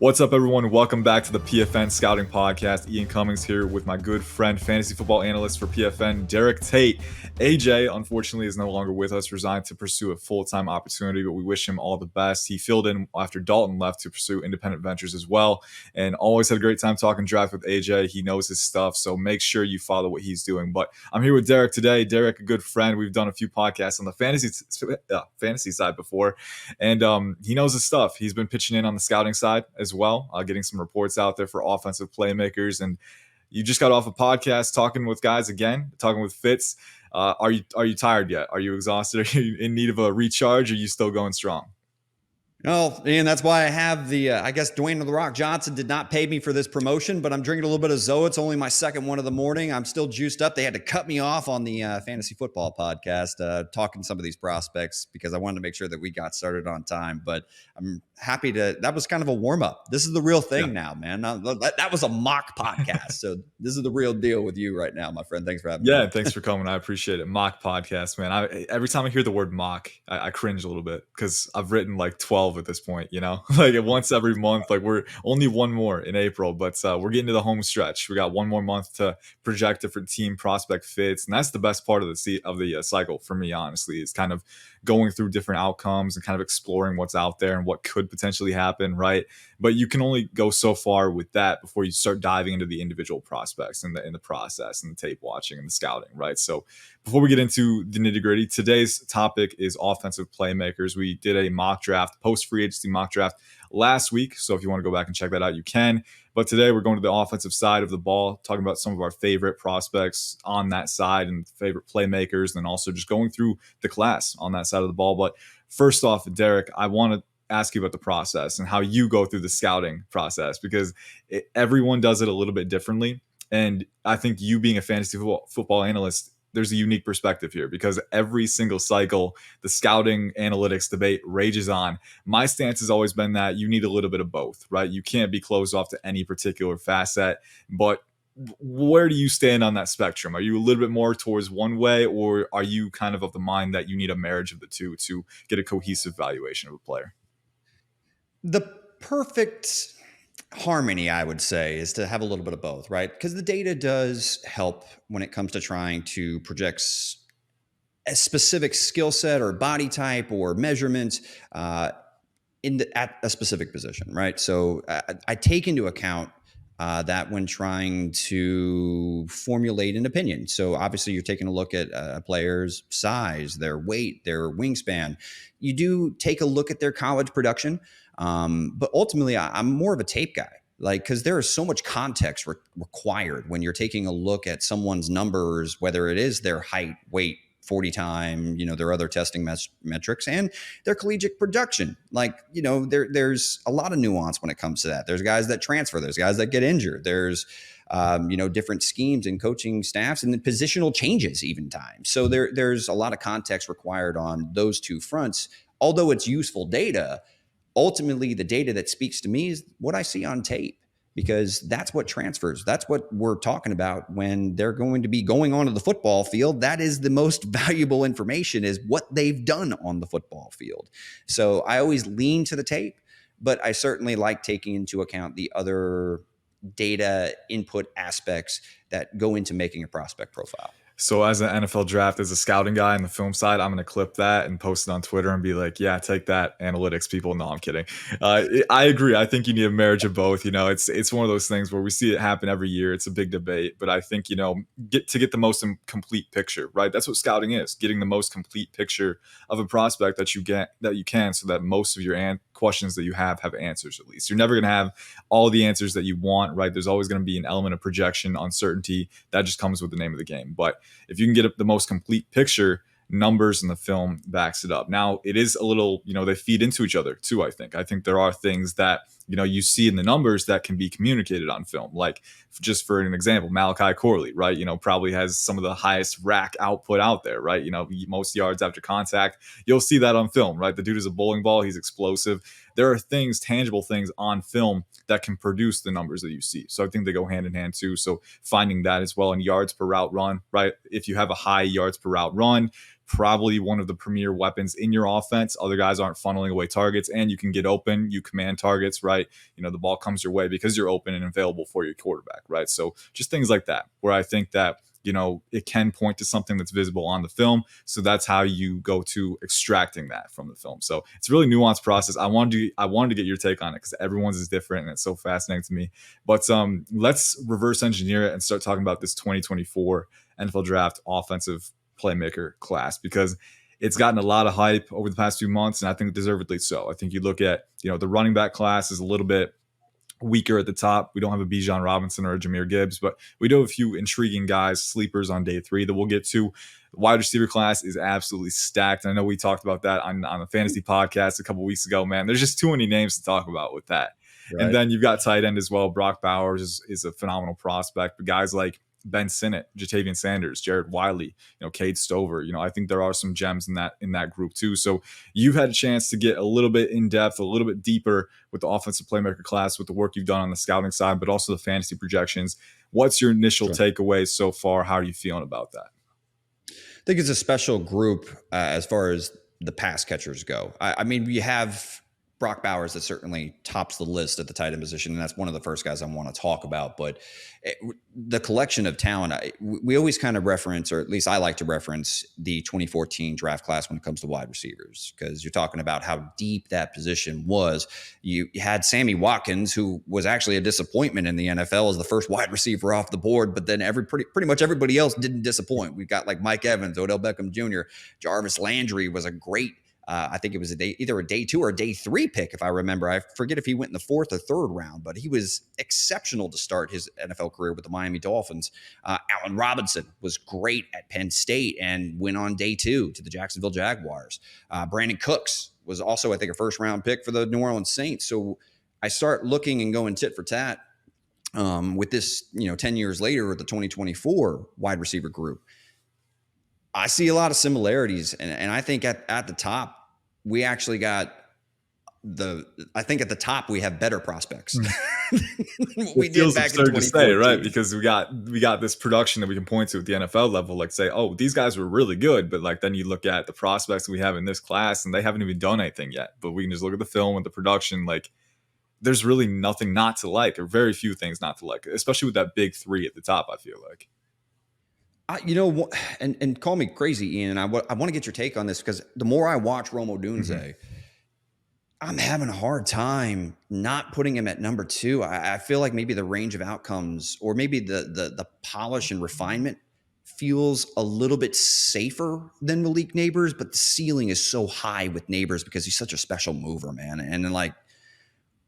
What's up, everyone? Welcome back to the PFN Scouting Podcast. Ian Cummings here with my good friend, fantasy football analyst for PFN, Derek Tate. AJ, unfortunately, is no longer with us, resigned to pursue a full-time opportunity, but we wish him all the best. He filled in after Dalton left to pursue independent ventures as well, and always had a great time talking draft with AJ. He knows his stuff, so make sure you follow what he's doing. But I'm here with Derek today. Derek, a good friend. We've done a few podcasts on the fantasy side before, and he knows his stuff. He's been pitching in on the scouting side as well, getting some reports out there for offensive playmakers. And you just got off a podcast talking with guys again, talking with Fitz. Are you tired yet? Are you exhausted? Are you in need of a recharge? Or are you still going strong? Well, Ian, that's why I have I guess Dwayne "The Rock" Johnson did not pay me for this promotion, but I'm drinking a little bit of Zoa. It's only my second one of the morning. I'm still juiced up. They had to cut me off on the fantasy football podcast, talking some of these prospects because I wanted to make sure that we got started on time. But I'm happy that was kind of a warm up. This is the real thing now, man. That was a mock podcast. So this is the real deal with you right now, my friend. Thanks for having me. Yeah, thanks for coming. I appreciate it. Mock podcast, man. Every time I hear the word mock, I cringe a little bit because I've written like 12 at this point, like once every month. Like we're only one more in April, but we're getting to the home stretch. We got one more month to project different team prospect fits, and that's the best part of the cycle for me, honestly, is kind of going through different outcomes and kind of exploring what's out there and what could potentially happen, right? But you can only go so far with that before you start diving into the individual prospects and the process and the tape watching and the scouting, right? So before we get into the nitty gritty, today's topic is offensive playmakers. We did a mock draft, post free agency mock draft last week. So if you want to go back and check that out, you can. But today we're going to the offensive side of the ball, talking about some of our favorite prospects on that side and favorite playmakers, and also just going through the class on that side of the ball. But first off, Derek, I want to ask you about the process and how you go through the scouting process, because everyone does it a little bit differently. And I think you being a fantasy football analyst, there's a unique perspective here because every single cycle, the scouting analytics debate rages on. My stance has always been that you need a little bit of both, right? You can't be closed off to any particular facet, but where do you stand on that spectrum? Are you a little bit more towards one way, or are you kind of the mind that you need a marriage of the two to get a cohesive valuation of a player? The perfect harmony, I would say, is to have a little bit of both, right? Because the data does help when it comes to trying to project a specific skill set or body type or measurements at a specific position, right? So I take into account that when trying to formulate an opinion. So obviously you're taking a look at a player's size, their weight, their wingspan. You do take a look at their college production. But ultimately, I'm more of a tape guy, because there is so much context required when you're taking a look at someone's numbers, whether it is their height, weight, 40 time, their other testing metrics and their collegiate production. There's a lot of nuance when it comes to that. There's guys that transfer, there's guys that get injured. There's, different schemes and coaching staffs and the positional changes even times. So there's a lot of context required on those two fronts. Although it's useful data, ultimately, the data that speaks to me is what I see on tape, because that's what transfers. That's what we're talking about when they're going to be going onto the football field. That is the most valuable information, is what they've done on the football field. So I always lean to the tape, but I certainly like taking into account the other data input aspects that go into making a prospect profile. So as an NFL draft, as a scouting guy on the film side, I'm going to clip that and post it on Twitter and be like, yeah, take that, analytics people. No, I'm kidding. I agree. I think you need a marriage of both. It's one of those things where we see it happen every year. It's a big debate, but I think, get the most complete picture, right? That's what scouting is, getting the most complete picture of a prospect that you can, so that most of your questions that you have answers. At least you're never going to have all the answers that you want, right? There's always going to be an element of projection, uncertainty that just comes with the name of the game. But if you can get the most complete picture, numbers in the film backs it up. Now, it is a little, they feed into each other too, I think. I think there are things that, you see in the numbers that can be communicated on film. Like, just for an example, Malachi Corley, right? Probably has some of the highest rack output out there, right? Most yards after contact. You'll see that on film, right? The dude is a bowling ball. He's explosive. There are tangible things on film that can produce the numbers that you see. So I think they go hand in hand too. So finding that as well, and yards per route run, right? If you have a high yards per route run, probably one of the premier weapons in your offense. Other guys aren't funneling away targets, and you can get open. You command targets, right? The ball comes your way because you're open and available for your quarterback, right? So just things like that, where I think that it can point to something that's visible on the film. So that's how you go to extracting that from the film. So it's a really nuanced process. I wanted to get your take on it because everyone's is different and it's so fascinating to me. But let's reverse engineer it and start talking about this 2024 NFL Draft offensive playmaker class, because it's gotten a lot of hype over the past few months, and I think deservedly so. I think you look at the running back class is a little bit weaker at the top. We don't have a Bijan Robinson or a Jahmyr Gibbs, but we do have a few intriguing guys, sleepers on day 3 that we'll get to. The wide receiver class is absolutely stacked. And I know we talked about that on a fantasy podcast a couple weeks ago, man. There's just too many names to talk about with that. Right. And then you've got tight end as well. Brock Bowers is a phenomenal prospect, but guys like Ben Sinnott, Jatavian Sanders, Jared Wiley, Cade Stover. I think there are some gems in that group too. So you've had a chance to get a little bit in depth, a little bit deeper with the offensive playmaker class, with the work you've done on the scouting side, but also the fantasy projections. What's your initial takeaways so far? How are you feeling about that? I think it's a special group as far as the pass catchers go. I mean, you have Brock Bowers that certainly tops the list at the tight end position, and that's one of the first guys I want to talk about. But the collection of talent, we always kind of reference, or at least I like to reference, the 2014 draft class when it comes to wide receivers, because you're talking about how deep that position was. You had Sammy Watkins, who was actually a disappointment in the NFL as the first wide receiver off the board, but then pretty much everybody else didn't disappoint. We've got like Mike Evans, Odell Beckham Jr., Jarvis Landry was a great I think it was either a day 2 or a day 3 pick, if I remember. I forget if he went in the 4th or 3rd round, but he was exceptional to start his NFL career with the Miami Dolphins. Allen Robinson was great at Penn State and went on day 2 to the Jacksonville Jaguars. Brandon Cooks was also, I think, a first-round pick for the New Orleans Saints. So I start looking and going tit for tat with this, 10 years later, the 2024 wide receiver group. I see a lot of similarities, and I think at the top, we actually got I think at the top we have better prospects. We did back in 2014. To say, right? Because we got this production that we can point to at the NFL level, like say, oh, these guys were really good, but like then you look at the prospects we have in this class and they haven't even done anything yet. But we can just look at the film and the production, like there's really nothing not to like, or very few things not to like, especially with that big 3 at the top, I feel like. And call me crazy, Ian, and I want to get your take on this, because the more I watch Rome Odunze, I'm having a hard time not putting him at number 2. I feel like maybe the range of outcomes, or maybe the polish and refinement, feels a little bit safer than Malik Neighbors, but the ceiling is so high with Neighbors because he's such a special mover, man. And then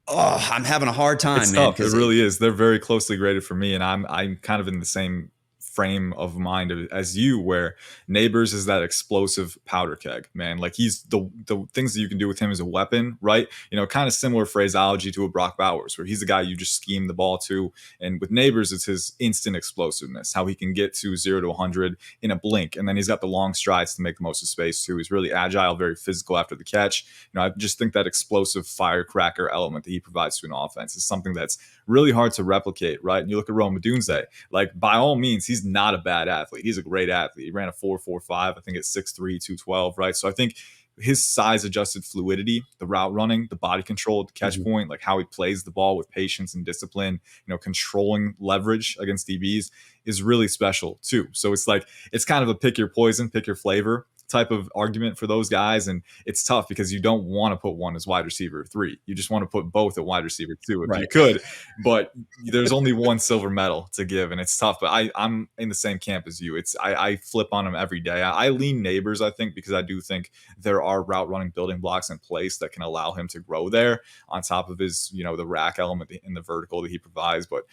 I'm having a hard time, it's man. Tough. It really is. They're very closely graded for me, and I'm kind of in the same frame of mind as you, where Neighbors is that explosive powder keg, man. Like he's the things that you can do with him as a weapon, right? Kind of similar phraseology to a Brock Bowers, where he's the guy you just scheme the ball to. And with Neighbors, it's his instant explosiveness, how he can get to 0 to 100 in a blink. And then he's got the long strides to make the most of space too. He's really agile, very physical after the catch. I just think that explosive firecracker element that he provides to an offense is something that's really hard to replicate, right? And you look at Rome Odunze, like by all means, he's not a bad athlete. He's a great athlete. He ran a 4.45, I think it's 6'3", 212, right? So I think his size adjusted fluidity, the route running, the body control at the catch point, like how he plays the ball with patience and discipline, controlling leverage against DBs is really special too. So it's kind of a pick your poison, pick your flavor type of argument for those guys. And it's tough because you don't want to put one as wide receiver 3. You just want to put both at wide receiver 2 if you could, but there's only one silver medal to give, and it's tough. But I'm in the same camp as you. I flip on them every day. I lean Neighbors, I think, because I do think there are route running building blocks in place that can allow him to grow there on top of his, the rack element in the vertical that he provides. But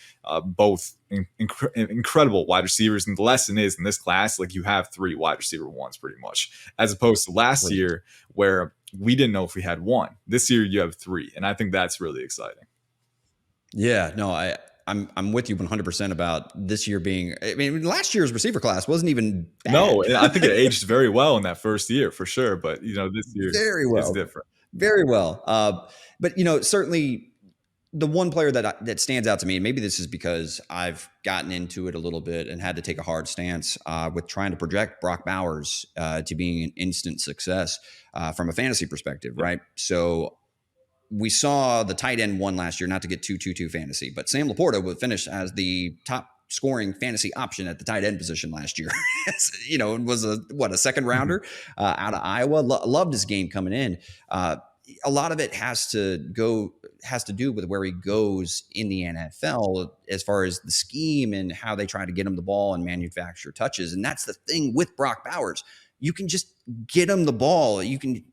both incredible wide receivers. And the lesson is in this class, like you have 3 wide receiver 1s pretty much, as opposed to last year where we didn't know if we had 1. This year you have 3, and I think that's really exciting. Yeah, no, I'm with you 100% about this year being. I mean, last year's receiver class wasn't even bad. No, and I think it aged very well in that first year for sure. But this year very well, is different. Very well. But certainly The one player that stands out to me, and maybe this is because I've gotten into it a little bit and had to take a hard stance with trying to project Brock Bowers to being an instant success from a fantasy perspective, Yeah. right? So we saw the tight end one last year, not to get too fantasy, but Sam Laporta would finish as the top scoring fantasy option at the tight end position last year. It was a second Mhm. rounder out of Iowa. Loved his game coming in. A lot of it has to do with where he goes in the NFL as far as the scheme and how they try to get him the ball and manufacture touches. And that's the thing with Brock Bowers. You can just get him the ball. You can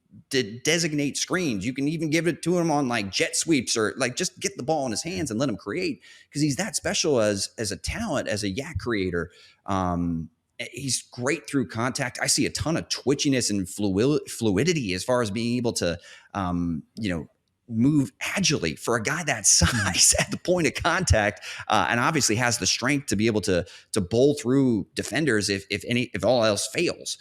designate screens. You can even give it to him on like jet sweeps or like just get the ball in his hands and let him create because he's that special as a talent, as a yak creator. He's great through contact. I see a ton of twitchiness and fluidity as far as being able to, move agilely for a guy that Mhm. size at the point of contact, and obviously has the strength to be able to bowl through defenders if all else fails.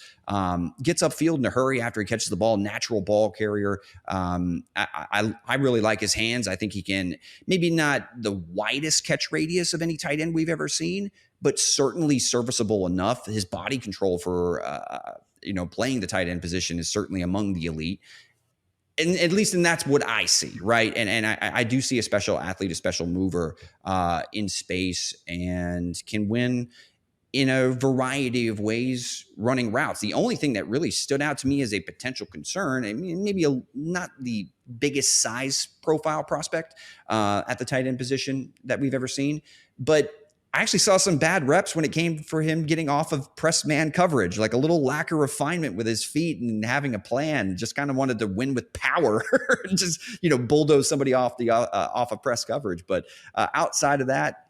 Gets upfield in a hurry after he catches the ball. Natural ball carrier. I really like his hands. I think he can maybe not the widest catch radius of any tight end we've ever seen, but certainly serviceable enough. His body control for playing the tight end position is certainly among the elite. And at least, and that's what I see, right? And I do see a special athlete, a special mover in space, and can win in a variety of ways running routes. The only thing that really stood out to me as a potential concern, and maybe not the biggest size profile prospect at the tight end position that we've ever seen, but I actually saw some bad reps when it came for him getting off of press man coverage, like a little lack of refinement with his feet and having a plan. Just kind of wanted to win with power, just bulldoze somebody off of press coverage. But outside of that,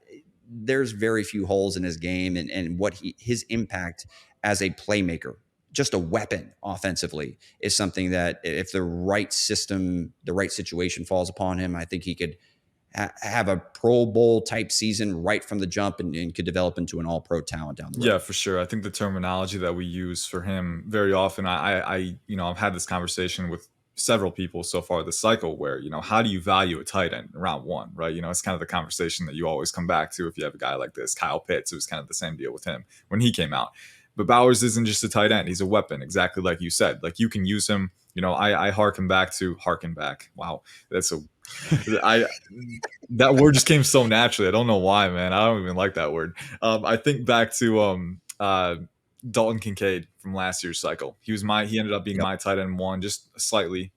there's very few holes in his game and what his impact as a playmaker, just a weapon offensively, is something that if the right system, the right situation falls upon him, I think he could have a Pro Bowl type season right from the jump and could develop into an all pro talent down the Yeah, road. for sure. I think the terminology that we use for him very often, I've had this conversation with several people so far this cycle where, how do you value a tight end in round one, right? It's kind of the conversation that you always come back to if you have a guy like this. Kyle Pitts, it was kind of the same deal with him when he came out. But Bowers isn't just a tight end. He's a weapon, exactly like you said. Like you can use him. I harken back. Wow. That's a I that word just came so naturally. I don't know why, man. I don't even like that word. I think back to Dalton Kincaid from last year's cycle. He ended up being Yep. my tight end one, just slightly,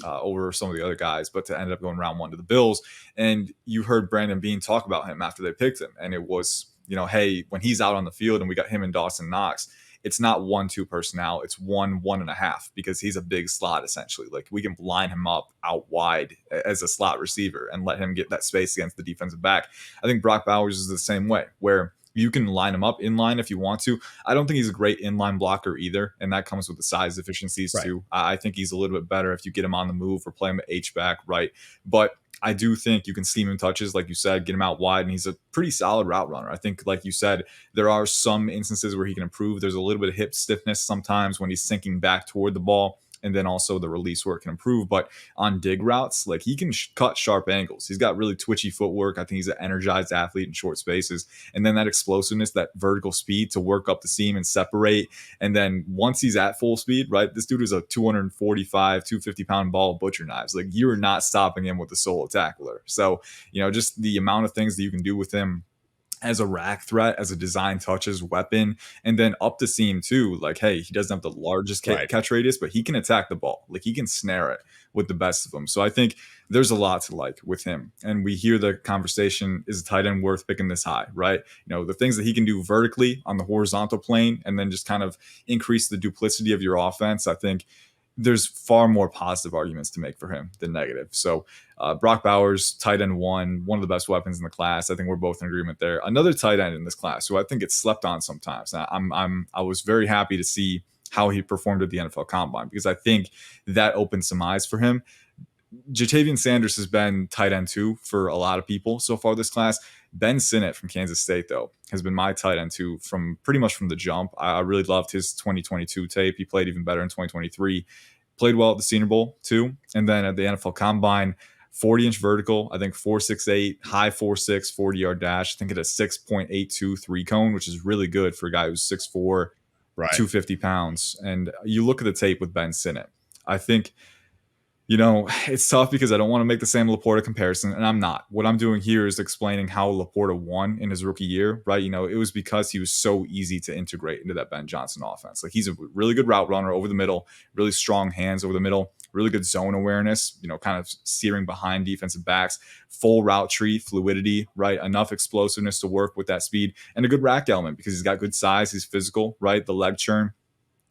over some of the other guys, but to end up going round one to the Bills. And you heard Brandon Bean talk about him after they picked him, and it was, hey, when he's out on the field and we got him and Dawson Knox, it's not 1-2 personnel, it's 1-1.5 because he's a big slot essentially. Like we can line him up out wide as a slot receiver and let him get that space against the defensive back. I think Brock Bowers is the same way, where you can line him up in line if you want to. I don't think he's a great inline blocker either, and that comes with the size deficiencies Right. too. I think he's a little bit better if you get him on the move or play him at H back, right? But I do think you can scheme him touches, like you said, get him out wide, and he's a pretty solid route runner. I think, like you said, there are some instances where he can improve. There's a little bit of hip stiffness sometimes when he's sinking back toward the ball. And then also the release work can improve. But on dig routes, like he can cut sharp angles. He's got really twitchy footwork. I think he's an energized athlete in short spaces. And then that explosiveness, that vertical speed to work up the seam and separate. And then once he's at full speed, right, this dude is a 245, 250-pound ball of butcher knives. Like you're not stopping him with the solo tackler. So, just the amount of things that you can do with him as a rack threat, as a design touches weapon, and then up the seam too. Like, hey, he doesn't have the largest Right. catch radius, but he can attack the ball. Like he can snare it with the best of them. So I think there's a lot to like with him. And we hear the conversation: is a tight end worth picking this high? Right? The things that he can do vertically on the horizontal plane, and then just kind of increase the duplicity of your offense. I think there's far more positive arguments to make for him than negative. So Brock Bowers, tight end one of the best weapons in the class. I think we're both in agreement there. Another tight end in this class who I think gets slept on sometimes. I was very happy to see how he performed at the NFL Combine because I think that opened some eyes for him. Jatavian Sanders has been tight end two for a lot of people so far this class. Ben Sinnott from Kansas State, though, has been my tight end two from pretty much from the jump. I really loved his 2022 tape. He played even better in 2023. Played well at the Senior Bowl, too. And then at the NFL Combine, 40-inch vertical, I think 4.68, high 4.6, 40-yard dash. I think it has 6.82 3-cone, which is really good for a guy who's 6'4", Right. 250 pounds. And you look at the tape with Ben Sinnott. I think, you know, it's tough because I don't want to make the Sam Laporta comparison, and I'm not. What I'm doing here is explaining how Laporta won in his rookie year, right? You know, it was because he was so easy to integrate into that Ben Johnson offense. Like, he's a really good route runner over the middle, really strong hands over the middle, really good zone awareness, you know, kind of steering behind defensive backs, full route tree, fluidity, right? Enough explosiveness to work with that speed, and a good rack element because he's got good size, he's physical, right? The leg churn.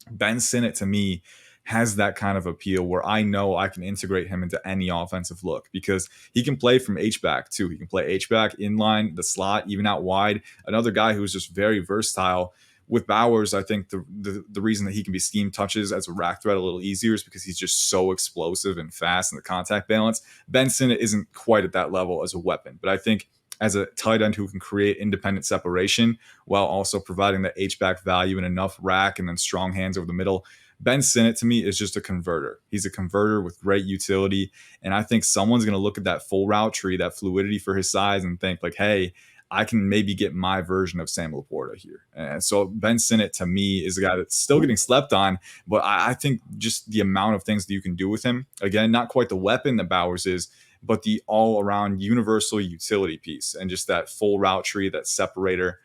Ben Sinnott, to me, has that kind of appeal where I know I can integrate him into any offensive look because he can play from H-back too. He can play H-back, inline, the slot, even out wide. Another guy who's just very versatile. With Bowers, I think the reason that he can be scheme touches as a rack threat a little easier is because he's just so explosive and fast in the contact balance. Ben Sinnott isn't quite at that level as a weapon, but I think as a tight end who can create independent separation while also providing the H-back value and enough rack and then strong hands over the middle, Ben Sinnott to me is just a converter. He's a converter with great utility. And I think someone's going to look at that full route tree, that fluidity for his size, and think like, hey, I can maybe get my version of Sam Laporta here. And so Ben Sinnott to me is a guy that's still getting slept on, but I think just the amount of things that you can do with him, again, not quite the weapon that Bowers is, but the all around universal utility piece and just that full route tree, that separator.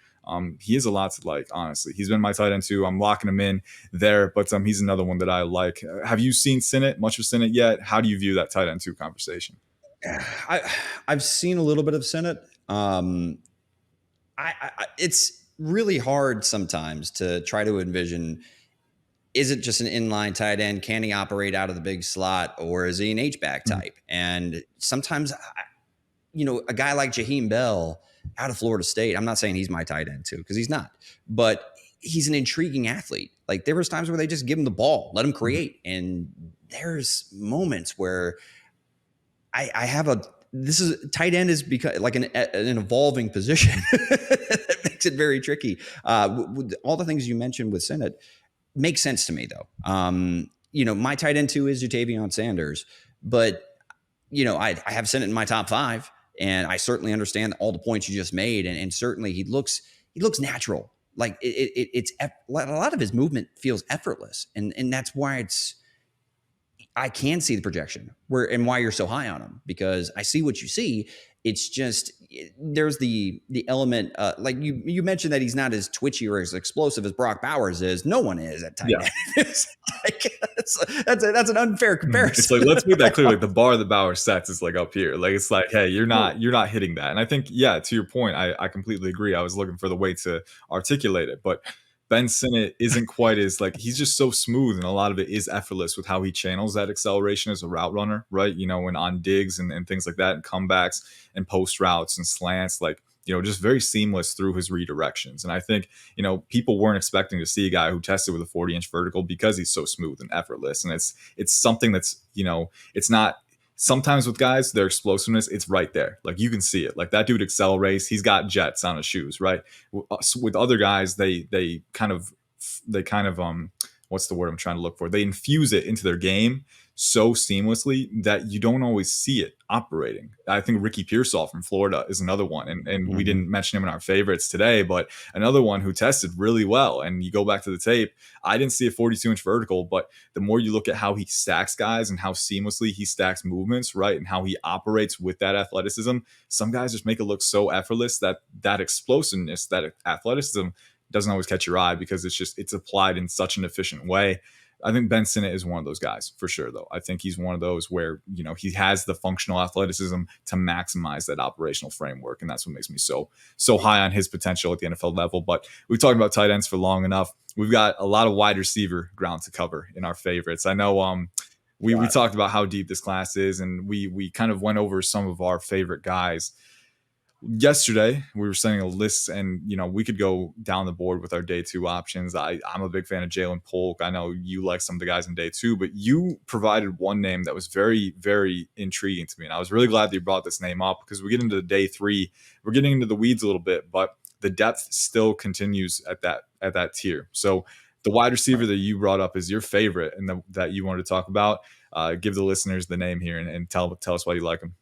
He has a lot to like, honestly. He's been my tight end too. I'm locking him in there, but he's another one that I like. Have you seen Sinnott, much of Sinnott yet? How do you view that tight end two conversation? I've seen a little bit of Sinnott. It's really hard sometimes to try to envision, is it just an inline tight end? Can he operate out of the big slot, or is he an H-back type? And sometimes, you know, a guy like Jaheim Bell out of Florida State, I'm not saying he's my tight end too, because he's not, but he's an intriguing athlete. Like, there was times where they just give him the ball, let him create. And there's moments where I have this is tight end is because like an evolving position that makes it very tricky. All the things you mentioned with Sinnott make sense to me though. You know, my tight end too is Ja'Tavion Sanders, but you know, I have Sinnott in my top 5, and I certainly understand all the points you just made, and certainly he looks natural. Like it's a lot of his movement feels effortless, and that's why I can see the projection and why you're so high on him, because I see what you see. It's just there's the element, like you mentioned that he's not as twitchy or as explosive as Brock Bowers is. No one is at tight end. That's an unfair comparison. It's like, let's make that clear. Like, the bar that Bauer sets is like up here. Like, it's like, hey, you're not hitting that. And I think, yeah, to your point, I completely agree. I was looking for the way to articulate it, but Ben Sinnott isn't quite as like, he's just so smooth, and a lot of it is effortless with how he channels that acceleration as a route runner, right? You know, when on digs and things like that, and comebacks and post routes and slants, like, you know, just very seamless through his redirections. And I think, you know, people weren't expecting to see a guy who tested with a 40-inch vertical because he's so smooth and effortless. And it's something that's, you know, it's not, sometimes with guys, their explosiveness, it's right there. Like, you can see it. Like, that dude accelerates. He's got jets on his shoes, right? With other guys, they kind of what's the word I'm trying to look for? They infuse it into their game so seamlessly that you don't always see it operating. I think Ricky Pearsall from Florida is another one. And we didn't mention him in our favorites today, but another one who tested really well. And you go back to the tape, I didn't see a 42-inch vertical, but the more you look at how he stacks guys and how seamlessly he stacks movements, right, and how he operates with that athleticism, some guys just make it look so effortless that explosiveness, that athleticism doesn't always catch your eye because it's applied in such an efficient way. I think Ben Sinnott is one of those guys for sure, though. I think he's one of those where, you know, he has the functional athleticism to maximize that operational framework. And that's what makes me so high on his potential at the NFL level. But we've talked about tight ends for long enough. We've got a lot of wide receiver ground to cover in our favorites. I know we talked about how deep this class is, and we kind of went over some of our favorite guys. Yesterday we were sending a list, and you know, we could go down the board with our day 2 options. I'm a big fan of Jalen Polk. I know you like some of the guys in day 2, but you provided one name that was very, very intriguing to me, and I was really glad that you brought this name up, because we get into day 3, we're getting into the weeds a little bit, but the depth still continues at that tier. So the wide receiver that you brought up is your favorite and that you wanted to talk about. Give the listeners the name here and tell us why you like him.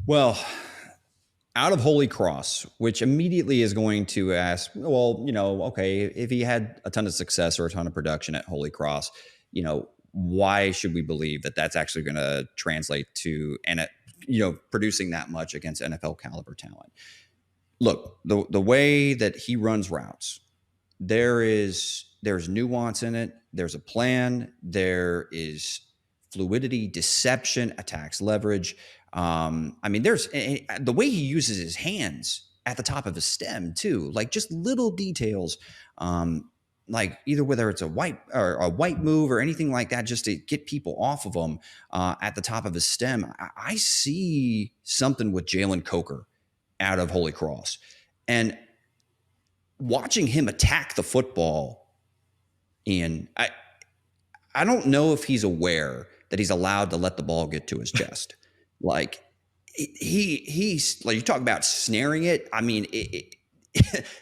Well, out of Holy Cross, which immediately is going to ask, well, okay, if he had a ton of success or a ton of production at Holy Cross, why should we believe that that's actually going to translate to and producing that much against NFL caliber talent? Look, the way that he runs routes, there's nuance in it. There's a plan. There is fluidity, deception, attacks leverage. There's the way he uses his hands at the top of his stem too, like just little details, like either whether it's a white move or anything like that, just to get people off of him at the top of his stem. I see something with Jalen Coker out of Holy Cross, and watching him attack the football, Ian, I don't know if he's aware that he's allowed to let the ball get to his chest. Like he's like, you talk about snaring it. I mean,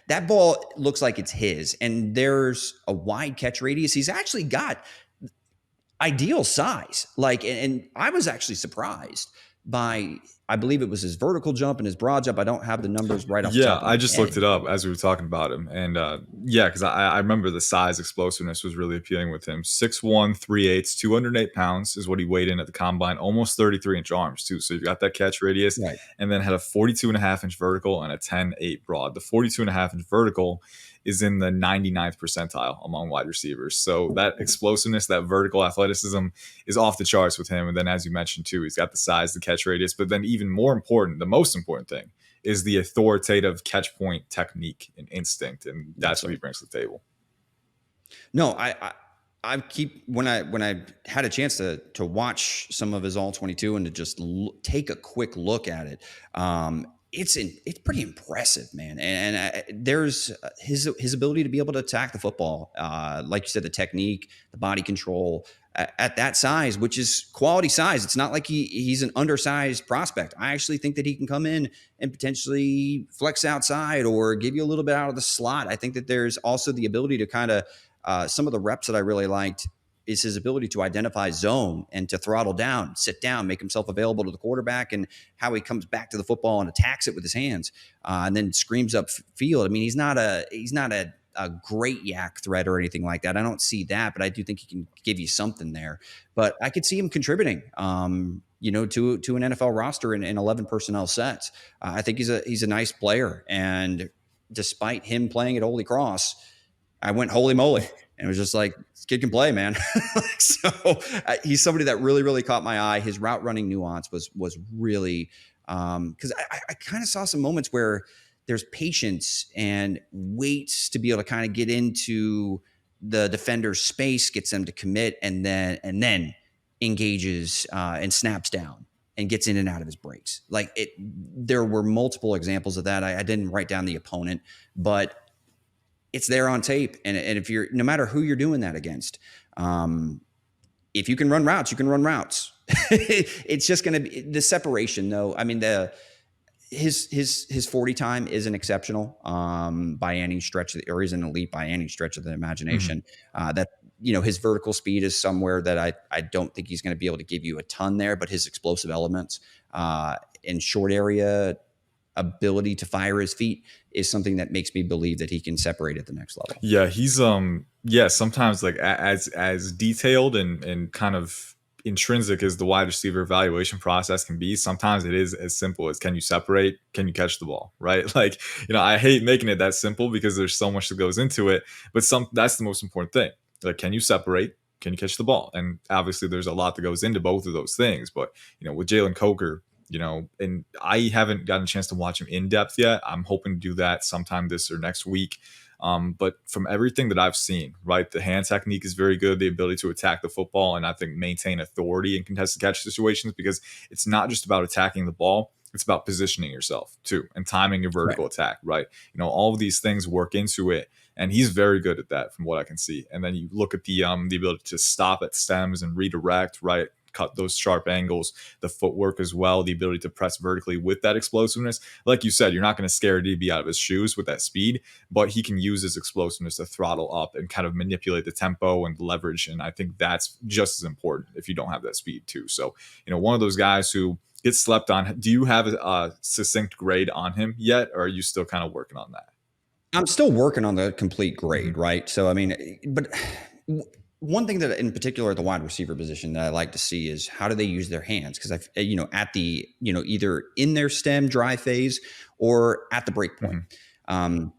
that ball looks like it's his, and there's a wide catch radius. He's actually got ideal size. Like, and I was actually surprised by, I believe it was his vertical jump and his broad jump. I don't have the numbers right off the Yeah, top of I my just looked head. it up as we were talking about him, and yeah, because I remember the size explosiveness was really appealing with him. 6'1", 3/8", 208 pounds is what he weighed in at the combine. Almost 33-inch arms too. So you've got that catch radius, Right. and then had a 42.5-inch vertical and a 10.8 broad. The 42.5-inch vertical is in the 99th percentile among wide receivers. So that explosiveness, that vertical athleticism is off the charts with him. And then, as you mentioned too, he's got the size, the catch radius, but then even more important, the most important thing is the authoritative catch point technique and instinct, and Yes, that's what sir. he brings to the table. No, I keep when I had a chance to watch some of his all 22 and to just take a quick look at it. It's pretty impressive, man. And there's his ability to be able to attack the football, like you said, the technique, the body control at that size, which is quality size. It's not like he's an undersized prospect. I actually think that he can come in and potentially flex outside or give you a little bit out of the slot. I think that there's also the ability to kind of some of the reps that I really liked is his ability to identify zone and to throttle down, sit down, make himself available to the quarterback, and how he comes back to the football and attacks it with his hands, and then screams up field. I mean, he's not a great yak threat or anything like that. I don't see that, but I do think he can give you something there. But I could see him contributing, to an NFL roster in 11 personnel sets. I think he's a nice player, and despite him playing at Holy Cross, I went holy moly. And it was just like, this kid can play, man. So he's somebody that really, really caught my eye. His route running nuance was really, because I kind of saw some moments where there's patience and waits to be able to kind of get into the defender's space, gets them to commit, and then engages and snaps down and gets in and out of his breaks. Like there were multiple examples of that. I didn't write down the opponent, but it's there on tape. And if you're, no matter who you're doing that against, if you can run routes, you can run routes. It's just going to be the separation though. I mean, his 40 time isn't exceptional by any stretch, or isn't elite by any stretch of the imagination. That, his vertical speed is somewhere that I don't think he's going to be able to give you a ton there, but his explosive elements in short area, ability to fire his feet is something that makes me believe that he can separate at the next level. Yeah, he's sometimes like as detailed and kind of intrinsic as the wide receiver evaluation process can be, sometimes it is as simple as, can you separate, can you catch the ball, right? Like, I hate making it that simple because there's so much that goes into it, but that's the most important thing. Like, can you separate, can you catch the ball? And obviously there's a lot that goes into both of those things, but with Jalen Coker, and I haven't gotten a chance to watch him in depth yet. I'm hoping to do that sometime this or next week. But from everything that I've seen, right, the hand technique is very good, the ability to attack the football and I think maintain authority in contested catch situations, because it's not just about attacking the ball, it's about positioning yourself too and timing your vertical attack, right? All of these things work into it. And he's very good at that from what I can see. And then you look at the ability to stop at stems and redirect, right? Cut those sharp angles, the footwork as well, the ability to press vertically with that explosiveness. Like you said, you're not going to scare a DB out of his shoes with that speed, but he can use his explosiveness to throttle up and kind of manipulate the tempo and leverage. And I think that's just as important if you don't have that speed too. So, one of those guys who gets slept on. Do you have a succinct grade on him yet, or are you still kind of working on that? I'm still working on the complete grade, Mhm. right? So, I mean, but one thing that in particular at the wide receiver position that I like to see is how do they use their hands? Because at the, either in their stem dry phase or at the break point. Mhm. Um,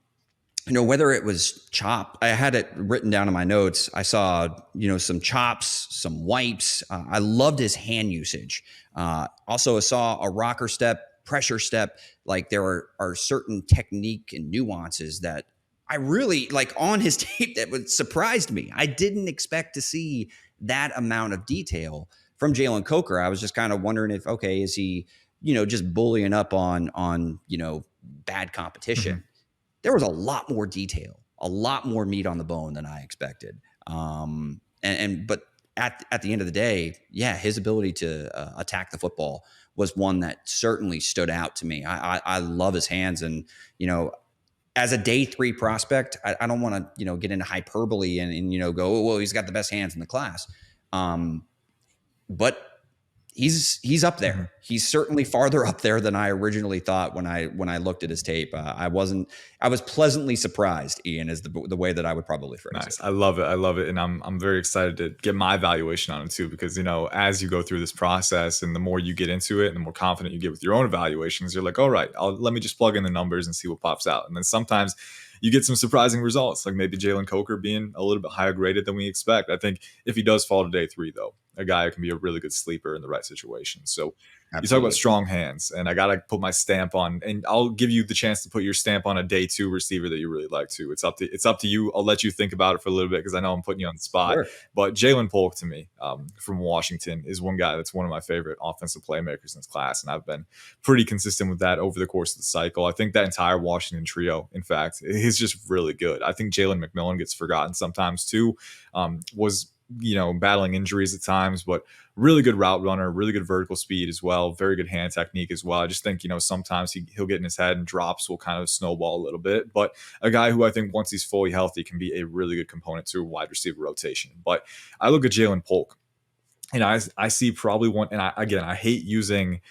whether it was chop, I had it written down in my notes. I saw, some chops, some wipes. I loved his hand usage. Also, I saw a rocker step, pressure step. Like there are certain technique and nuances that I really like on his tape that would surprised me. I didn't expect to see that amount of detail from Jalen Coker. I was just kind of wondering if, okay, is he, just bullying up on, bad competition? Mhm. There was a lot more detail, a lot more meat on the bone than I expected. But at the end of the day, yeah, his ability to attack the football was one that certainly stood out to me. I love his hands, and as a day 3 prospect, I don't want to get into hyperbole and go, oh, well, he's got the best hands in the class, but he's up there. Mhm. He's certainly farther up there than I originally thought when I looked at his tape. I was pleasantly surprised, Ian, is the way that I would probably phrase it. Nice. I love it. I love it. And I'm very excited to get my evaluation on it too, because, as you go through this process and the more you get into it and the more confident you get with your own evaluations, you're like, all right, let me just plug in the numbers and see what pops out. And then sometimes you get some surprising results, like maybe Jalen Coker being a little bit higher graded than we expect. I think if he does fall to day 3, though, a guy who can be a really good sleeper in the right situation. So you talk about Absolutely. strong hands, and I gotta put my stamp on, and I'll give you the chance to put your stamp on a day 2 receiver that you really like too. It's up to you. I'll let you think about it for a little bit because I know I'm putting you on the spot. Sure. But Jalen Polk to me, from Washington, is one guy that's one of my favorite offensive playmakers in this class, and I've been pretty consistent with that over the course of the cycle. I think that entire Washington trio, in fact, is just really good. I think Jalen McMillan gets forgotten sometimes too. Was battling injuries at times, but really good route runner, really good vertical speed as well, very good hand technique as well. I just think, sometimes he'll get in his head and drops will kind of snowball a little bit, but a guy who I think once he's fully healthy can be a really good component to a wide receiver rotation. But I look at Jalen Polk, and I see probably one, and I hate using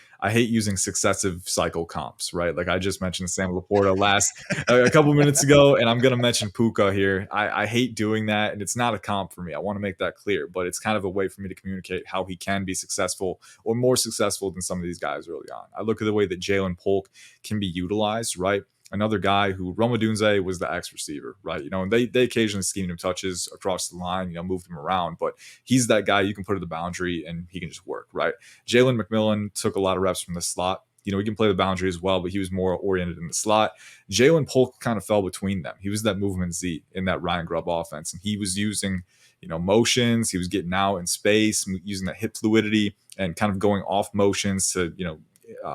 successive cycle comps, right? Like I just mentioned Sam Laporta a couple minutes ago, and I'm gonna mention Puka here. I hate doing that, and it's not a comp for me. I want to make that clear, but it's kind of a way for me to communicate how he can be successful or more successful than some of these guys early on. I look at the way that Jalen Polk can be utilized, right? Another guy who Roma Dunze was the X receiver, right? And they occasionally schemed him touches across the line, moved him around, but he's that guy you can put at the boundary and he can just work, right? Jalen McMillan took a lot of reps from the slot. He can play the boundary as well, but he was more oriented in the slot. Jalen Polk kind of fell between them. He was that movement Z in that Ryan Grubb offense, and he was using, motions. He was getting out in space, using that hip fluidity and kind of going off motions to,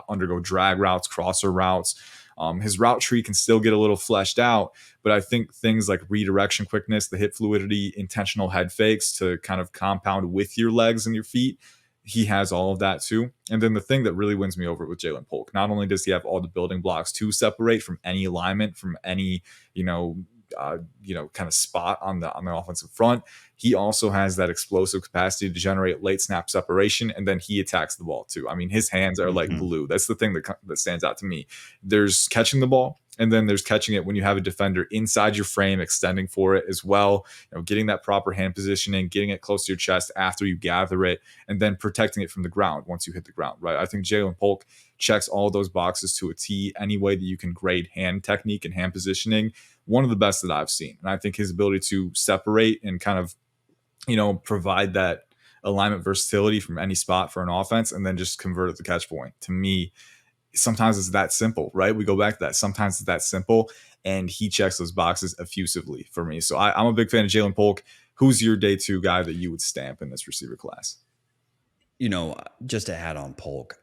undergo drag routes, crosser routes. His route tree can still get a little fleshed out, but I think things like redirection quickness, the hip fluidity, intentional head fakes to kind of compound with your legs and your feet, he has all of that too. And then the thing that really wins me over with Jalen Polk, not only does he have all the building blocks to separate from any alignment, from any, kind of spot on the offensive front, he also has that explosive capacity to generate late snap separation, and then he attacks the ball too. I mean, his hands are like Mhm. glue. That's the thing that stands out to me. There's catching the ball, and then there's catching it when you have a defender inside your frame, extending for it as well. Getting that proper hand positioning, getting it close to your chest after you gather it, and then protecting it from the ground once you hit the ground. Right? I think Jalen Polk checks all those boxes to a T. Any way that you can grade hand technique and hand positioning, one of the best that I've seen. And I think his ability to separate and kind of, provide that alignment versatility from any spot for an offense and then just convert at the catch point. To me, sometimes it's that simple, right? We go back to that. Sometimes it's that simple, and he checks those boxes effusively for me. So I'm a big fan of Jalen Polk. Who's your day 2 guy that you would stamp in this receiver class? Just to add on Polk,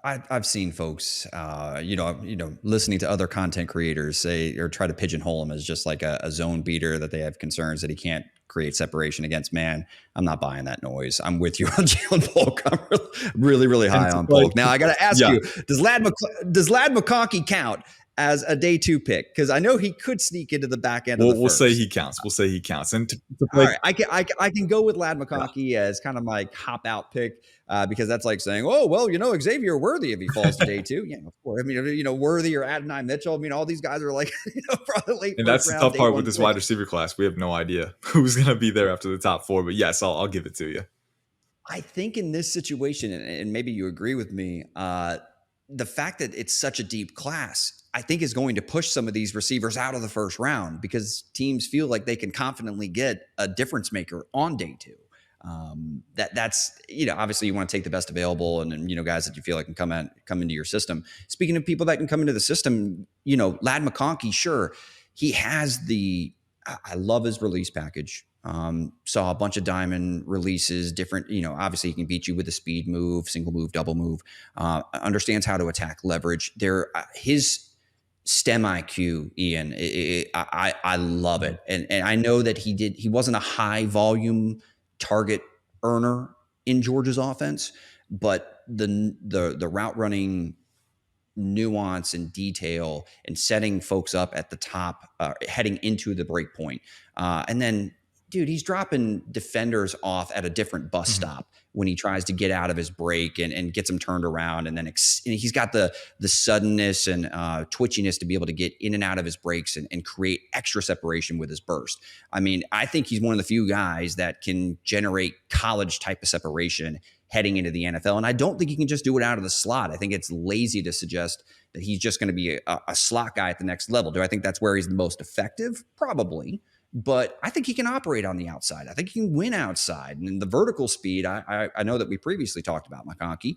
I've seen folks, listening to other content creators say or try to pigeonhole him as just like a zone beater that they have concerns that he can't create separation against man. I'm not buying that noise. I'm with you on Jalen Polk. I'm really, really And high it's on like, Polk. Now I got to ask yeah, you: does Lad McConkey count as a day 2 pick? Because I know he could sneak into the back end of the we'll say first. he counts. We'll say he counts. And to All play, right, I can go with Lad yeah. McConkey as kind of my cop out pick. because that's like saying, oh, well, Xavier Worthy, if he falls to day two. Yeah, of course. I mean, Worthy or Adonai Mitchell. I mean, all these guys are like, probably late And first that's the round, tough day part with one this picks. wide receiver class. We have no idea who's going to be there after the top four. But yes, I'll give it to you. I think in this situation, and maybe you agree with me, the fact that it's such a deep class, I think is going to push some of these receivers out of the first round because teams feel like they can confidently get a difference maker on day two. That's obviously you want to take the best available, and then guys that you feel like can come into your system. Speaking of people that can come into the system, Lad McConkey, sure, he has the. I love his release package. Saw a bunch of diamond releases, different, obviously he can beat you with a speed move, single move, double move, understands how to attack leverage. His STEM IQ, Ian, I love it. And I know that he wasn't a high volume target earner in Georgia's offense, but the route running nuance and detail and setting folks up at the top, heading into the break point. And then, dude, he's dropping defenders off at a different bus stop when he tries to get out of his break and gets them turned around. And then and he's got the suddenness and twitchiness to be able to get in and out of his breaks and create extra separation with his burst. I mean, I think he's one of the few guys that can generate college type of separation heading into the NFL. And I don't think he can just do it out of the slot. I think it's lazy to suggest that he's just going to be a slot guy at the next level. Do I think that's where he's the most effective? Probably. But I think he can operate on the outside. I think he can win outside. And the vertical speed, I know that we previously talked about McConkey.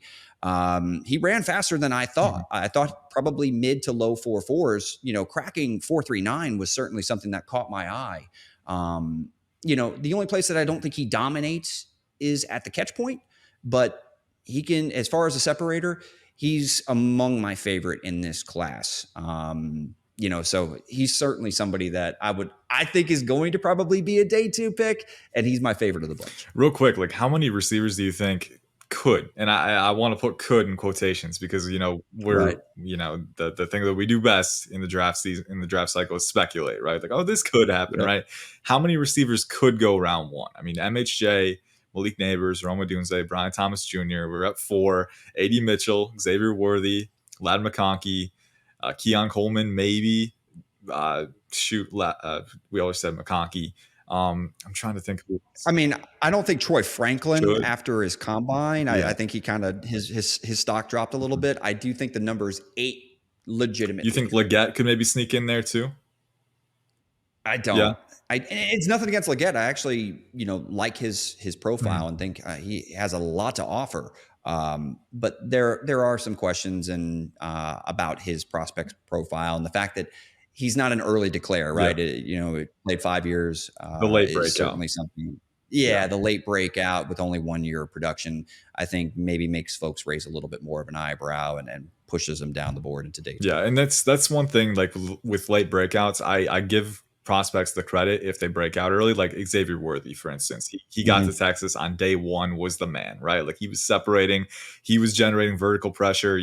He ran faster than I thought. I thought probably mid to low 4.4s. Cracking 4.39 was certainly something that caught my eye. The only place that I don't think he dominates is at the catch point. But he can, as far as a separator, he's among my favorite in this class. So he's certainly somebody that I think is going to probably be a day two pick, and he's my favorite of the bunch. Real quick, like how many receivers do you think could? And I want to put could in quotations because we're Right. The thing that we do best in the draft season, in the draft cycle, is speculate, right? Like, oh, this could happen, Yep. right? How many receivers could go round one? I mean, MHJ, Malik Neighbors, Roma Dunze, Brian Thomas Jr. We're at 4. AD Mitchell, Xavier Worthy, Lad McConkey, Keon Coleman, maybe. We always said McConkey. I'm trying to think. I mean, I don't think Troy Franklin Should. after his combine. Yeah. I think he kind of his stock dropped a little bit. I do think the number is 8 legitimately. You think Leggett could maybe sneak in there too? I don't. Yeah. It's nothing against Leggett. I actually, like his profile and think he has a lot to offer. But there are some questions about his prospect profile and the fact that he's not an early declare, right? Yeah. It played 5 years. The late is breakout. certainly something. Yeah, the late breakout with only 1 year of production, I think maybe makes folks raise a little bit more of an eyebrow and pushes them down the board into day two. Yeah, and that's one thing. Like with late breakouts, I give prospects the credit if they break out early, like Xavier Worthy, for instance. He got to Texas on day one, was the man, right? Like he was separating, he was generating vertical pressure,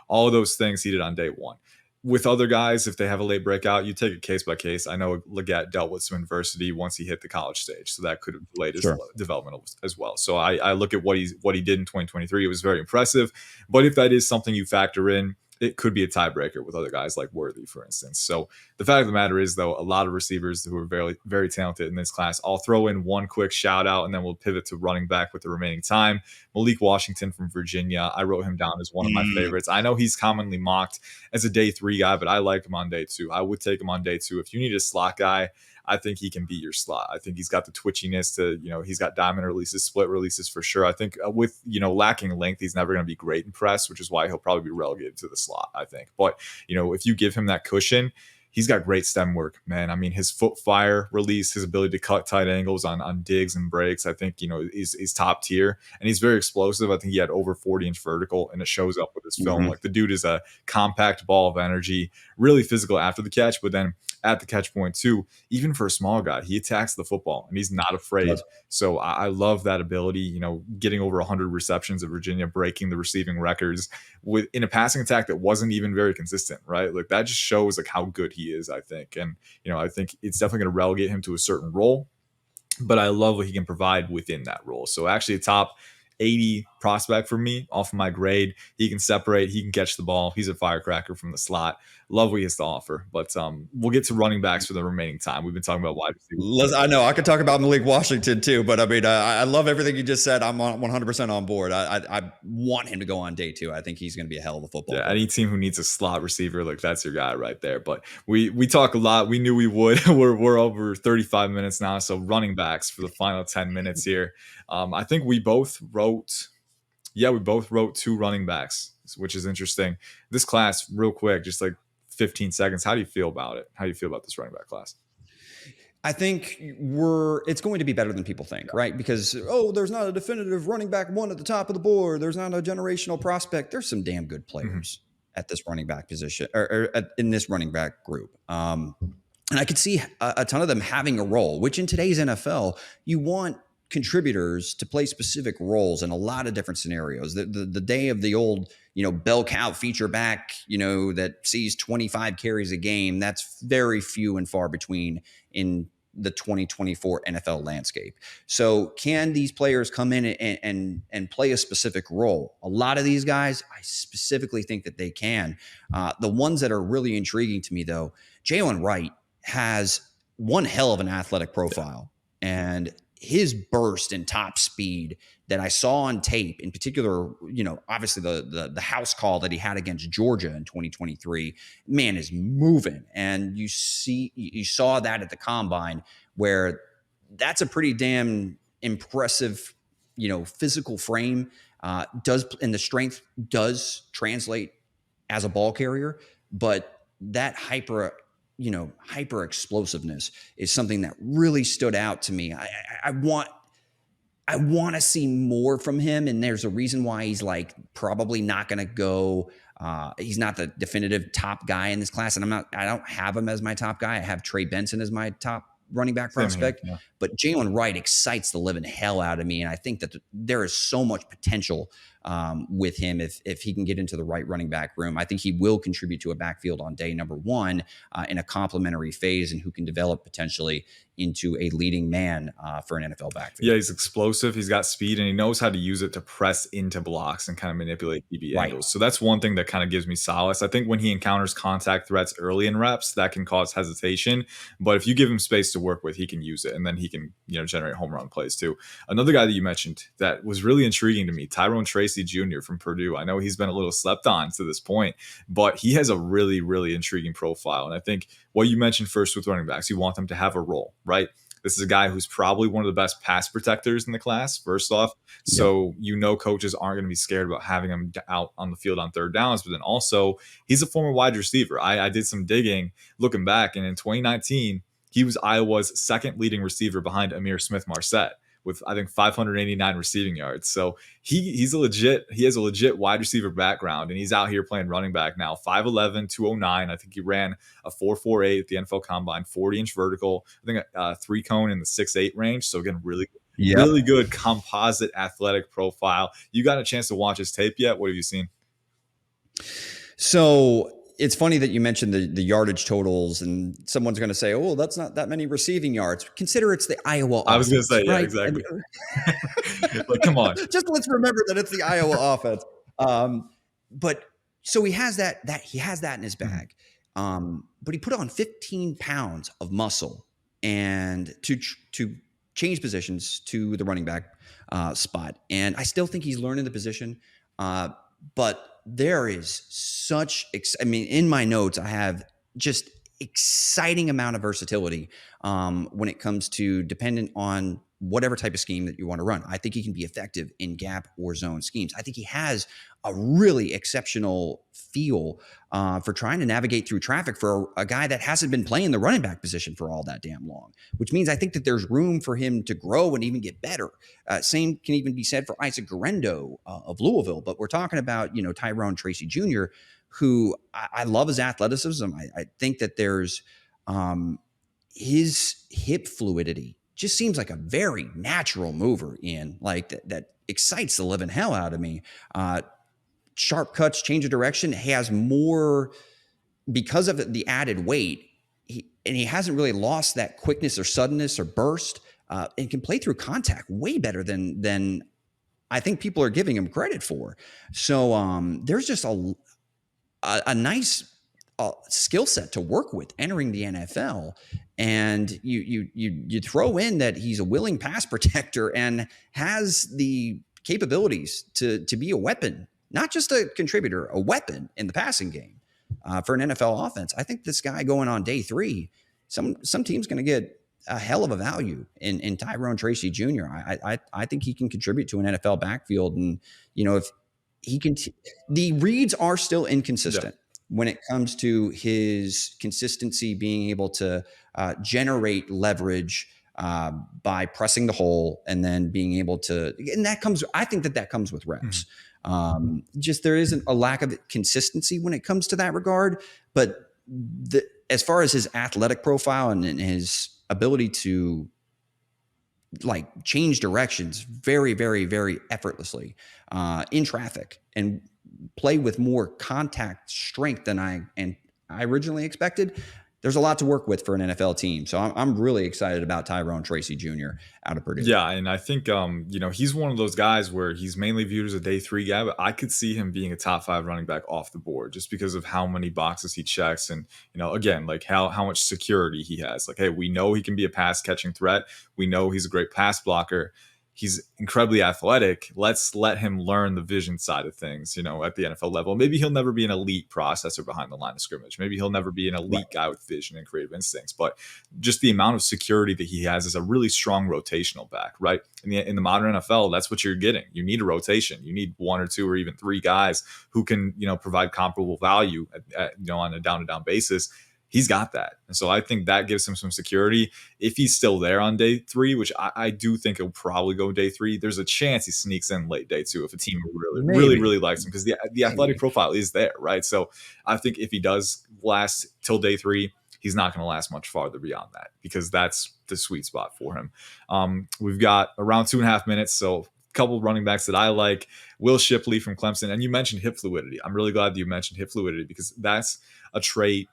all of those things he did on day one. With other guys, if they have a late breakout, you take it case by case. I know Leggett dealt with some adversity once he hit the college stage, so that could have delayed his development as well. So I look at what he did in 2023. It was very impressive. But if that is something you factor in, it could be a tiebreaker with other guys like Worthy, for instance. So the fact of the matter is, though, a lot of receivers who are very, very talented in this class. I'll throw in one quick shout out, and then we'll pivot to running back with the remaining time. Malik Washington from Virginia. I wrote him down as one of my favorites. I know he's commonly mocked as a day 3 guy, but I like him on day 2. I would take him on day 2. If you need a slot guy, I think he can be your slot. I think he's got the twitchiness to, he's got diamond releases, split releases for sure. I think with, lacking length, he's never going to be great in press, which is why he'll probably be relegated to the slot, I think. But, if you give him that cushion, he's got great stem work, man. I mean, his foot fire release, his ability to cut tight angles on digs and breaks, I think, is top tier. And he's very explosive. I think he had over 40-inch vertical, and it shows up with his film. Like the dude is a compact ball of energy, really physical after the catch, but then at the catch point too, even for a small guy, he attacks the football and he's not afraid. So I love that ability, getting over 100 receptions at Virginia, breaking the receiving records in a passing attack that wasn't even very consistent, right? Like that just shows like how good he is, I think. And, I think it's definitely going to relegate him to a certain role, but I love what he can provide within that role. So actually top 80 prospect for me off of my grade. He can separate, he can catch the ball. He's a firecracker from the slot. Love what he has to offer. But we'll get to running backs for the remaining time. We've been talking about wide receivers. I know I could talk about Malik Washington too, but I mean, I love everything you just said. I'm 100% on board. I want him to go on day 2. I think he's going to be a hell of a football player. Any team who needs a slot receiver, like that's your guy right there. But we talk a lot. We knew we would. we're over 35 minutes now, so running backs for the final 10 minutes here. I think we both wrote 2 running backs, which is interesting. This class, real quick, just like 15 seconds. How do you feel about it? How do you feel about this running back class? I think it's going to be better than people think, right? Because, there's not a definitive running back 1 at the top of the board. There's not a generational prospect. There's some damn good players at this running back position or in this running back group. And I could see a ton of them having a role, which in today's NFL, you want contributors to play specific roles in a lot of different scenarios. The day of the old, bell cow feature back, that sees 25 carries a game, that's very few and far between in the 2024 NFL landscape. So can these players come in and play a specific role? A lot of these guys, I specifically think that they can. The ones that are really intriguing to me, though, Jalen Wright has one hell of an athletic profile, and his burst and top speed that I saw on tape, in particular, obviously the house call that he had against Georgia in 2023, man, is moving. And you saw that at the combine, where that's a pretty damn impressive, physical frame. And the strength does translate as a ball carrier, but that hyper explosiveness is something that really stood out to me. I want to see more from him, and there's a reason why he's like probably not going to go. He's not the definitive top guy in this class, and I don't have him as my top guy. I have Trey Benson as my top running back prospect, but Jalen Wright excites the living hell out of me, and I think that there is so much potential with him if he can get into the right running back room. I think he will contribute to a backfield on day number 1 in a complementary phase, and who can develop potentially into a leading man for an NFL backfield. Yeah, he's explosive. He's got speed, and he knows how to use it to press into blocks and kind of manipulate DB angles. So that's one thing that kind of gives me solace. I think when he encounters contact threats early in reps, that can cause hesitation. But if you give him space to work with, he can use it, and then he can generate home run plays too. Another guy that you mentioned that was really intriguing to me, Tyrone Tracy Jr. from Purdue. I know he's been a little slept on to this point, but he has a really, really intriguing profile. And I think what you mentioned first with running backs, you want them to have a role, right? This is a guy who's probably one of the best pass protectors in the class, first off. So, coaches aren't going to be scared about having him out on the field on third downs. But then also, he's a former wide receiver. I did some digging looking back, and in 2019, he was Iowa's second leading receiver behind Amir Smith-Marset, with I think 589 receiving yards. So he has a legit wide receiver background, and he's out here playing running back now. 5'11", 209. I think he ran a 4.48 at the NFL Combine, 40-inch vertical. I think a 3-cone in the 6'8" range. So again, really good composite athletic profile. You got a chance to watch his tape yet? What have you seen? So it's funny that you mentioned the yardage totals, and someone's going to say, "Oh, that's not that many receiving yards." Consider it's the Iowa offense. I was going to say, yeah, right? exactly. Like, come on. Just let's remember that it's the Iowa offense. But so he has that in his bag. But he put on 15 pounds of muscle and to change positions to the running back spot. And I still think he's learning the position. But there is in my notes, I have just exciting amount of versatility when it comes to dependent on whatever type of scheme that you want to run. I think he can be effective in gap or zone schemes. I think he has a really exceptional feel for trying to navigate through traffic for a guy that hasn't been playing the running back position for all that damn long, which means I think that there's room for him to grow and even get better. Same can even be said for Isaac Guerendo of Louisville, but we're talking about, Tyrone Tracy Jr., who I love his athleticism. I think that there's his hip fluidity just seems like a very natural mover in like that excites the living hell out of me. Sharp cuts, change of direction. He has more because of the added weight. He hasn't really lost that quickness or suddenness or burst, and can play through contact way better than I think people are giving him credit for. So there's just a nice skill set to work with entering the NFL. And you throw in that he's a willing pass protector and has the capabilities to be a weapon, not just a contributor, a weapon in the passing game for an NFL offense. I think this guy going on day 3, some team's going to get a hell of a value in Tyrone Tracy Jr. I think he can contribute to an NFL backfield, and if he can, the reads are still inconsistent when it comes to his consistency being able to generate leverage by pressing the hole and then being able to, and that comes, I think that comes with reps. Just there isn't a lack of consistency when it comes to that regard, but as far as his athletic profile and his ability to like change directions very, very, very effortlessly in traffic and play with more contact strength than I originally expected. There's a lot to work with for an NFL team. So I'm really excited about Tyrone Tracy Jr. out of Purdue. Yeah, and I think he's one of those guys where he's mainly viewed as a day 3 guy, but I could see him being a top 5 running back off the board just because of how many boxes he checks, and again, like how much security he has. Like, hey, we know he can be a pass catching threat. We know he's a great pass blocker. He's incredibly athletic. Let's let him learn the vision side of things, at the NFL level. Maybe he'll never be an elite processor behind the line of scrimmage. Maybe he'll never be an elite guy with vision and creative instincts. But just the amount of security that he has is a really strong rotational back, right? In the modern NFL, that's what you're getting. You need a rotation. You need 1 or 2 or even 3 guys who can, provide comparable value on a down-to-down basis. He's got that. And so I think that gives him some security. If he's still there on day 3, which I do think he'll probably go day 3, there's a chance he sneaks in late day 2 if a team really likes him, because the athletic profile is there, right? So I think if he does last till day 3, he's not going to last much farther beyond that, because that's the sweet spot for him. We've got around 2.5 minutes, so a couple running backs that I like. Will Shipley from Clemson, and you mentioned hip fluidity. I'm really glad that you mentioned hip fluidity, because that's a trait.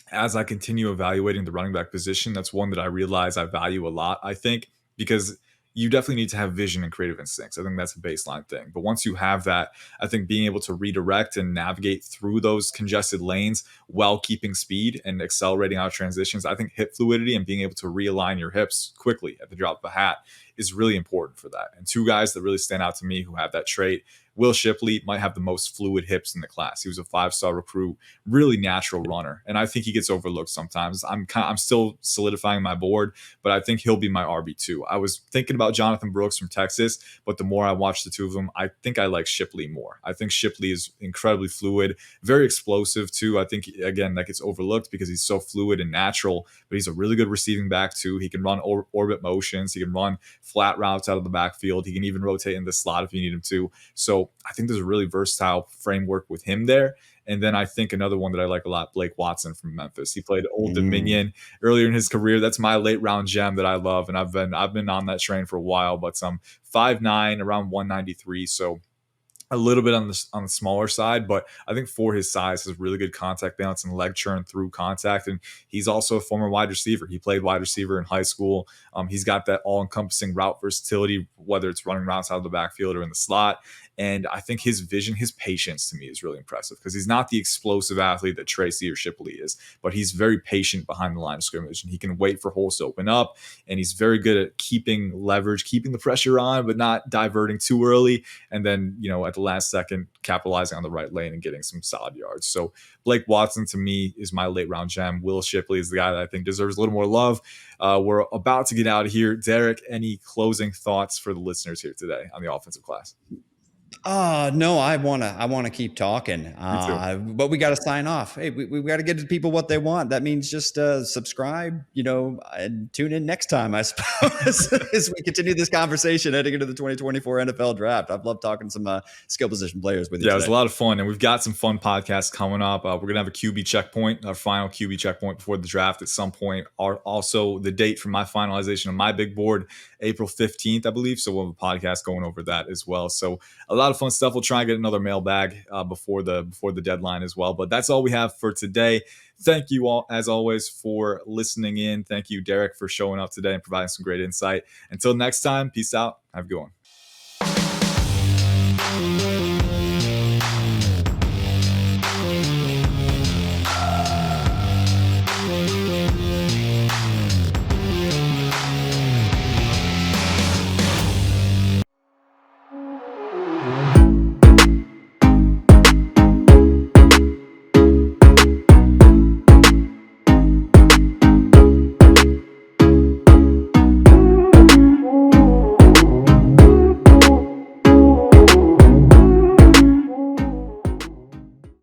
As I continue evaluating the running back position, that's one that I realize I value a lot, I think, because you definitely need to have vision and creative instincts. I think that's a baseline thing. But once you have that, I think being able to redirect and navigate through those congested lanes while keeping speed and accelerating out transitions, I think hip fluidity and being able to realign your hips quickly at the drop of a hat is really important for that. And 2 guys that really stand out to me who have that trait: Will Shipley might have the most fluid hips in the class. He was a 5-star recruit, really natural runner, and I think he gets overlooked sometimes. I'm still solidifying my board, but I think he'll be my RB2. I was thinking about Jonathan Brooks from Texas, but the more I watch the 2 of them, I think I like Shipley more. I think Shipley is incredibly fluid, very explosive too. I think, again, that gets overlooked because he's so fluid and natural, but he's a really good receiving back too. He can run orbit motions. He can run flat routes out of the backfield. He can even rotate in the slot if you need him to. So I think there's a really versatile framework with him there. And then I think another one that I like a lot, Blake Watson from Memphis. He played Old Dominion earlier in his career. That's my late round gem that I love, and I've been on that train for a while. But 5'9", around 193, so a little bit on the smaller side, but I think for his size, has really good contact balance and leg churn through contact. And he's also a former wide receiver. He played wide receiver in high school. He's got that all-encompassing route versatility, whether it's running routes out of the backfield or in the slot. And I think his vision, his patience to me is really impressive, because he's not the explosive athlete that Tracy or Shipley is, but he's very patient behind the line of scrimmage, and he can wait for holes to open up. And he's very good at keeping leverage, keeping the pressure on, but not diverting too early. And then, at the last second, capitalizing on the right lane and getting some solid yards. So Blake Watson to me is my late round gem. Will Shipley is the guy that I think deserves a little more love. We're about to get out of here. Derek, any closing thoughts for the listeners here today on the offensive class? No, I wanna keep talking. But we got to sign off. Hey, we got to get to people what they want. That means just subscribe, and tune in next time, I suppose, as we continue this conversation heading into the 2024 NFL draft. I've loved talking some skill position players with you. Yeah, it was a lot of fun, and we've got some fun podcasts coming up. We're gonna have a QB checkpoint, our final QB checkpoint before the draft at some point. Also, the date for my finalization of my big board, April 15th, I believe. So we'll have a podcast going over that as well. So a lot of fun stuff. We'll try and get another mailbag before the deadline as well. But that's all we have for today. Thank you all, as always, for listening in. Thank you, Derek, for showing up today and providing some great insight. Until next time, peace out. Have a good one.